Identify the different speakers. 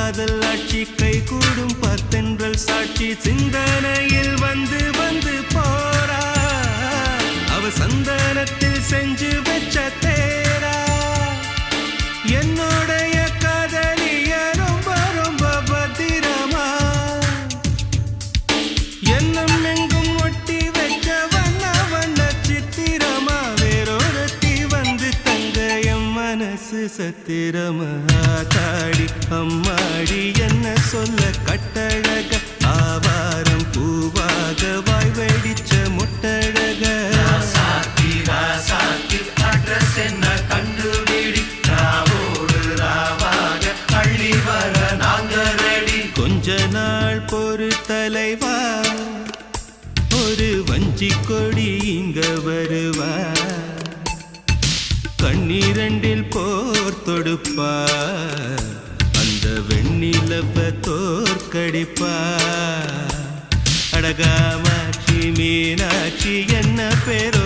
Speaker 1: காதல் ஆட்சி கை கூடும் பத்தென்றல் சாட்சி சிந்தனையில் வந்து வந்து போறா அவ சந்தனத்தில் செஞ்சு வச்ச தேரா என்னோடைய காதலிய ரொம்ப ரொம்ப பத்திரமா என்னும் எங்கும் ஒட்டி வச்ச வண்ண வண்ண சித்திரமா வேறொருத்தி வந்து தங்க என் மனசு சத்திரமா தாடி அம்மாடி என்ன சொல்ல கட்டழக ஆவாரம் பூவாக வாய் வெடிச்ச முட்டழக
Speaker 2: அட்ரஸ் என்ன கண்டுபிடி ராவோடு ராவாக அள்ளி வர நாங்க ரெடி
Speaker 1: கொஞ்ச நாள் பொறு தலைவா ஒரு வஞ்சி கொடி இங்க வருவா கண்ணீரண்டில் போர் தொடுப்பா அந்த வெண்ணிலவ தோற்கடிப்பா அடகாமாட்சி மீனாட்சி என்ன பேரோ